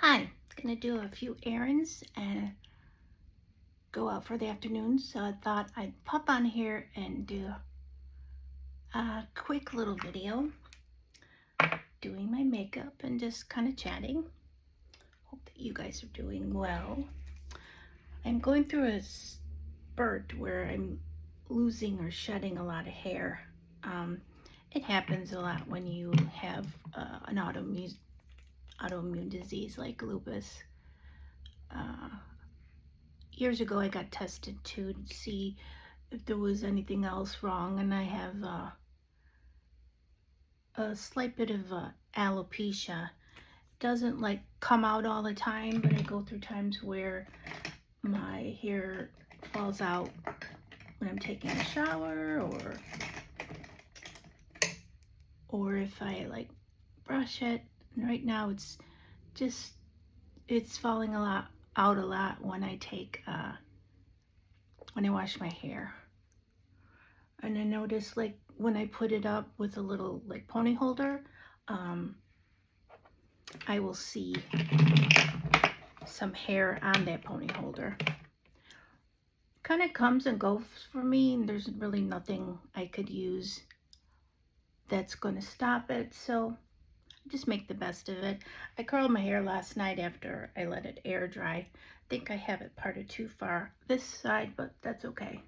Hi, gonna do a few errands and go out for the afternoon, so I thought I'd pop on here and do a quick little video doing my makeup and just kind of chatting. Hope that you guys are doing well. I'm going through a spurt where I'm losing or shedding a lot of hair. Um, it happens a lot when you have an autoimmune disease like lupus. Uh, Years ago I got tested to see if there was anything else wrong, and I have a slight bit of alopecia. Doesn't like come out all the time, but I go through times where my hair falls out when I'm taking a shower, or if I like brush it. And right now it's falling out a lot when I when I wash my hair. And I notice like when I put it up with a little like pony holder, I will see some hair on that pony holder. Kind of comes and goes for me, and there's really nothing I could use that's going to stop it, so just make the best of it. I curled my hair last night after I let it air dry. I think I have it parted too far this side, but that's okay.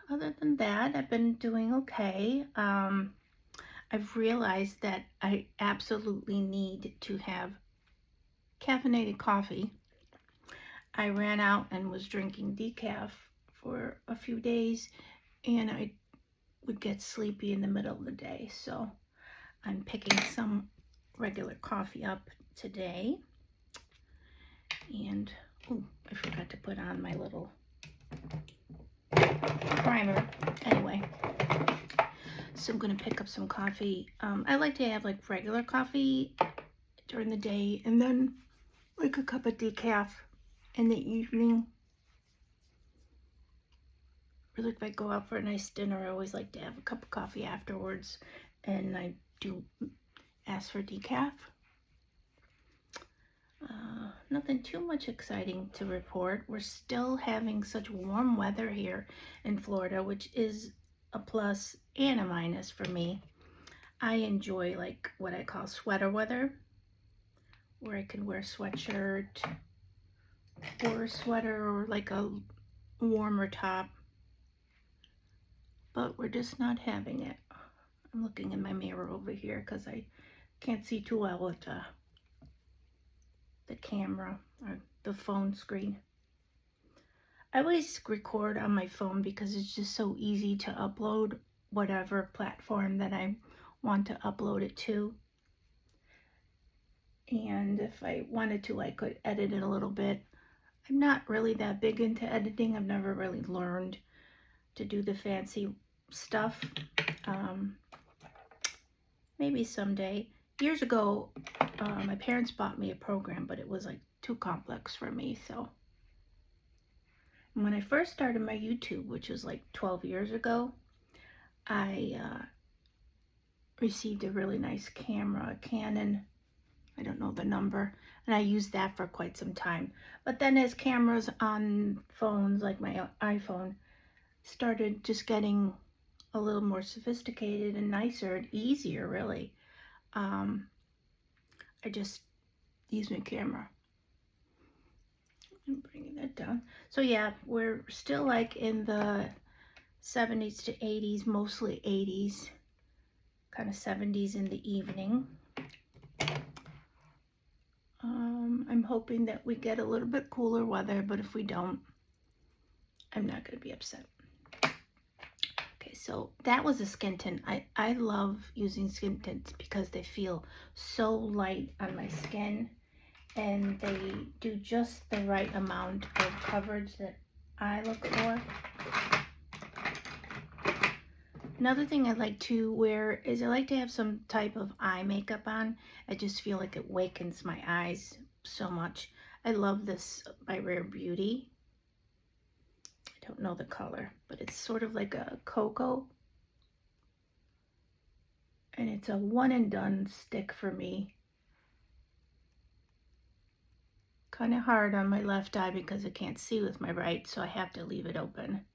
Other than that, I've been doing okay. I've realized that I absolutely need to have caffeinated coffee. I ran out and was drinking decaf for a few days, and I would get sleepy in the middle of the day, so I'm picking some regular coffee up today. And I forgot to put on my little primer. Anyway, so I'm gonna pick up some coffee. I like to have like regular coffee during the day, and then like a cup of decaf in the evening. Or like if I go out for a nice dinner, I always like to have a cup of coffee afterwards, and I do ask for decaf. Nothing too much exciting to report. We're still having such warm weather here in Florida, which is a plus and a minus for me. I enjoy like what I call sweater weather, where I can wear a sweatshirt or a sweater or like a warmer top, but we're just not having it. I'm looking in my mirror over here because I can't see too well with the camera or the phone screen. I always record on my phone because it's just so easy to upload whatever platform that I want to upload it to. And if I wanted to, I could edit it a little bit. I'm not really that big into editing. I've never really learned to do the fancy stuff. Maybe someday. Years ago, my parents bought me a program, but it was like too complex for me. So when I first started my YouTube, which was like 12 years ago, I received a really nice camera, a Canon, I don't know the number, and I used that for quite some time. But then as cameras on phones like my iPhone started just getting a little more sophisticated and nicer and easier, really, I just used my camera. I'm bringing that down. So yeah, we're still like in the 70s to 80s, mostly 80s, kind of 70s in the evening. I'm hoping that we get a little bit cooler weather, but if we don't, I'm not going to be upset. Okay, so that was a skin tint. I love using skin tints because they feel so light on my skin, and they do just the right amount of coverage that I look for. Another thing I like to wear is I like to have some type of eye makeup on. I just feel like it wakens my eyes so much. I love this by Rare Beauty. I don't know the color, but it's sort of like a cocoa. And it's a one and done stick for me. kind of hard on my left eye because I can't see with my right, so I have to leave it open.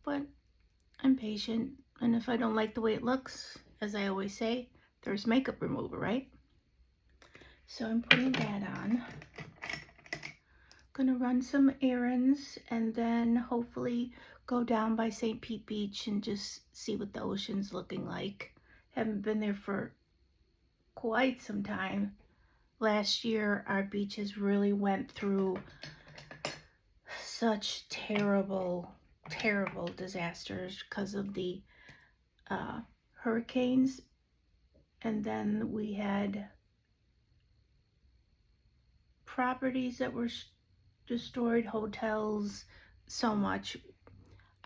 But I'm patient, and if I don't like the way it looks, as I always say, there's makeup remover, right? So I'm putting that on. Gonna run some errands and then hopefully go down by St. Pete Beach and just see what the ocean's looking like. Haven't been there for quite some time. Last year our beaches really went through such terrible disasters because of the hurricanes, and then we had properties that were destroyed, hotels, so much.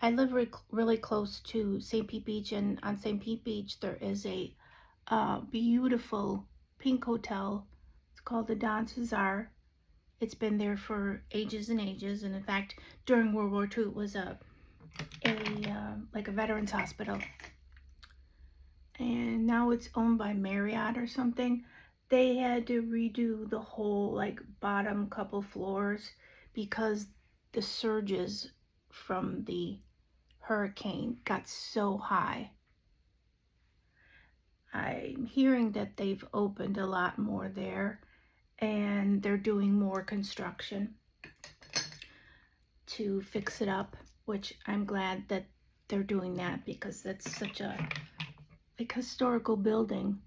I live really close to St. Pete Beach, and on St. Pete Beach there is a beautiful pink hotel. It's called the Don Cesar. It's been there for ages and ages, and in fact, during World War II, it was like a veterans hospital. And now it's owned by Marriott or something. They had to redo the whole like bottom couple floors because the surges from the hurricane got so high. I'm hearing that they've opened a lot more there, and they're doing more construction to fix it up, which I'm glad that they're doing that because that's such a like historical building,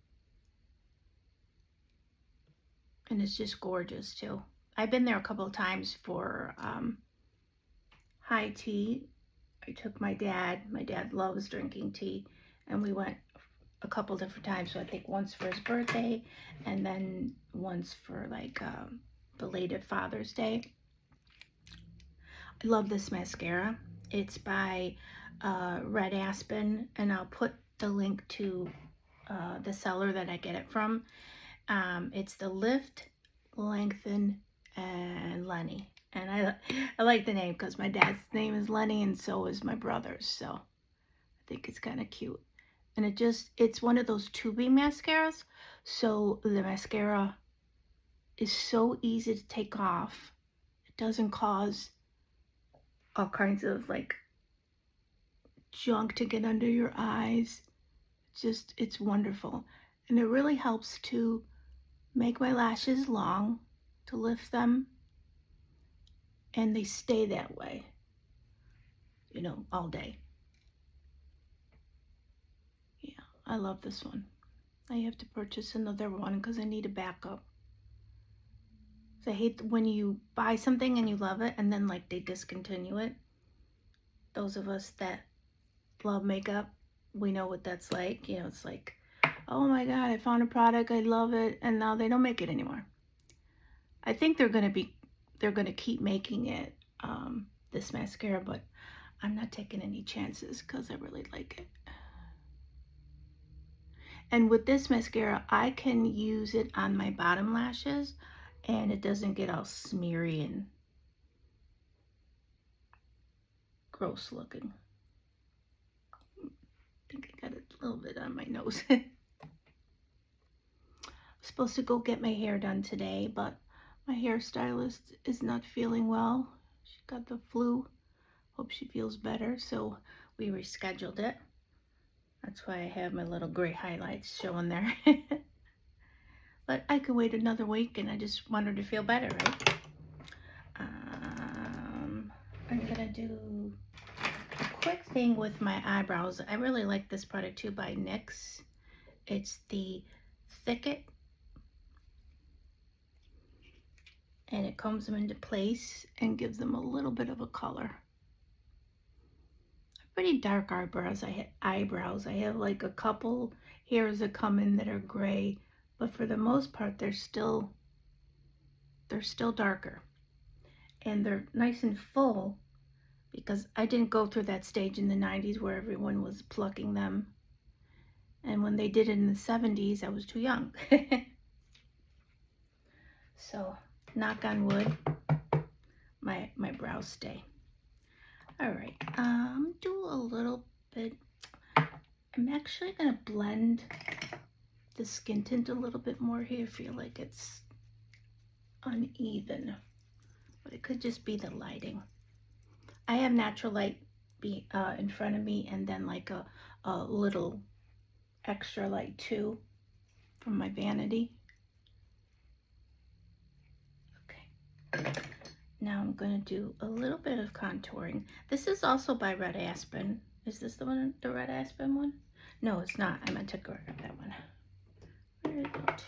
and it's just gorgeous too. I've been there a couple of times for high tea. I took my dad loves drinking tea, and we went a couple different times. So I think once for his birthday and then once for like belated Father's Day. I love this mascara. It's by Red Aspen, and I'll put the link to the seller that I get it from. It's the Lift, Lengthen, and Lenny. And I like the name because my dad's name is Lenny and so is my brother's. So I think it's kind of cute. And it's one of those tubing mascaras. So the mascara is so easy to take off. It doesn't cause all kinds of like junk to get under your eyes. It's wonderful. And it really helps to make my lashes long, to lift them, and they stay that way, all day. Yeah, I love this one. I have to purchase another one because I need a backup. So I hate when you buy something and you love it and then like they discontinue it. Those of us that love makeup, we know what that's like. It's like, oh my God, I found a product, I love it, and now they don't make it anymore. I think they're gonna keep making it, this mascara, but I'm not taking any chances because I really like it. And with this mascara, I can use it on my bottom lashes and it doesn't get all smeary and gross looking. I think I got a little bit on my nose. I'm supposed to go get my hair done today, but my hairstylist is not feeling well. She got the flu. Hope she feels better, so we rescheduled it. That's why I have my little gray highlights showing there. But I could wait another week, and I just want her to feel better, right? I'm gonna do a quick thing with my eyebrows. I really like this product too by NYX. It's the Thicket, and it combs them into place and gives them a little bit of a color. Pretty dark eyebrows. I have like a couple hairs that come in that are gray, but for the most part they're still darker, and they're nice and full because I didn't go through that stage in the 90s where everyone was plucking them, and when they did it in the 70s I was too young. So knock on wood, my brows stay. All right, do a little bit. I'm actually gonna blend the skin tint a little bit more here. I feel like it's uneven, but it could just be the lighting. I have natural light in front of me, and then like a little extra light too from my vanity. Okay, now I'm going to do a little bit of contouring. This is also by Red Aspen. Is this the one, the Red Aspen one? No, it's not. I meant to grab that one. Where is it?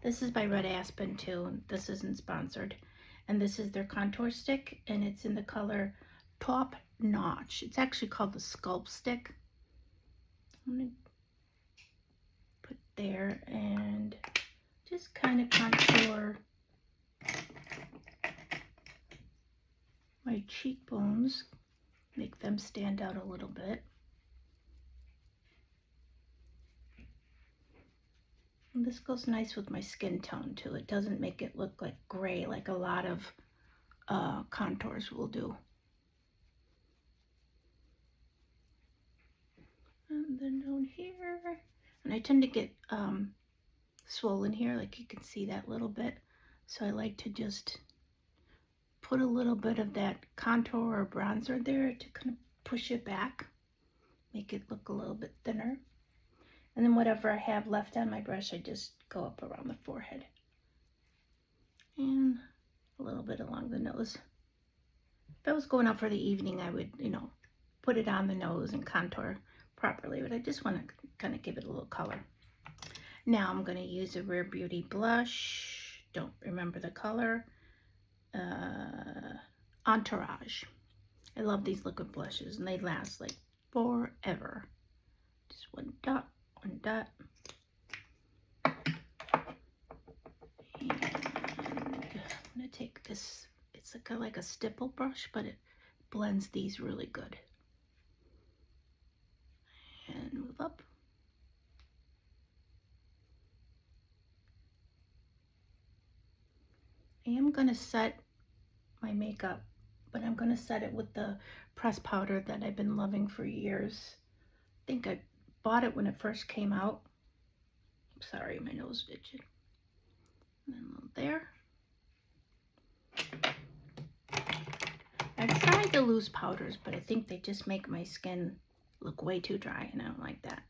This is by Red Aspen too. This isn't sponsored. And this is their contour stick, and it's in the color Top Notch. It's actually called the Sculpt Stick. I'm going to put there and just kind of contour my cheekbones, make them stand out a little bit. And this goes nice with my skin tone too. It doesn't make it look like gray like a lot of contours will do. And then down here, and I tend to get swollen here, like you can see that little bit. So I like to just put a little bit of that contour or bronzer there to kind of push it back, make it look a little bit thinner. And then whatever I have left on my brush, I just go up around the forehead and a little bit along the nose. If I was going out for the evening, I would, put it on the nose and contour properly, but I just want to kind of give it a little color. Now I'm going to use a Rare Beauty blush. Don't remember the color. Entourage. I love these liquid blushes, and they last like forever. Just one dot, one dot. And I'm going to take this, it's like a stipple brush, but it blends these really good. And move up. I am going to set my makeup, but I'm going to set it with the pressed powder that I've been loving for years. I think I bought it when it first came out. Sorry, my nose itching. And then a little there. I've tried the loose powders, but I think they just make my skin look way too dry, and I don't like that.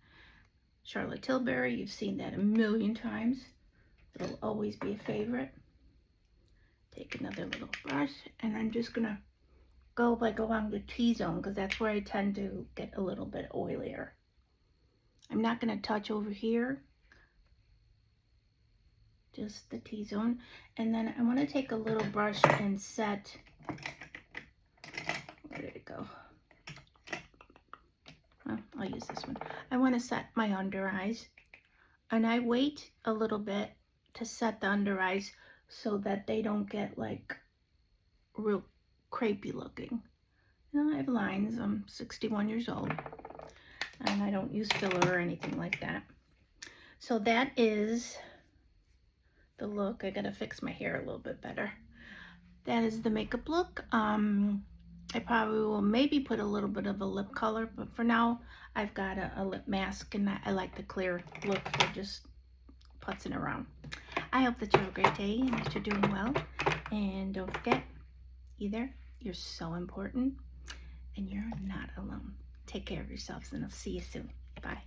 Charlotte Tilbury, you've seen that a million times. It'll always be a favorite. Take another little brush, and I'm just gonna go like along the T-zone, because that's where I tend to get a little bit oilier. I'm not gonna touch over here, just the T-zone. And then I want to take a little brush and set, where did it go? Well, I'll use this one. I want to set my under eyes, and I wait a little bit to set the under eyes so that they don't get like real crepey looking. I have lines. I'm 61 years old, and I don't use filler or anything like that. So that is the look. I gotta fix my hair a little bit better. That is the makeup look. I probably will maybe put a little bit of a lip color, but for now I've got a lip mask, and I like the clear look for just putzing around. I hope that you have a great day and that you're doing well. And don't forget, either you're so important and you're not alone. Take care of yourselves, and I'll see you soon. Bye.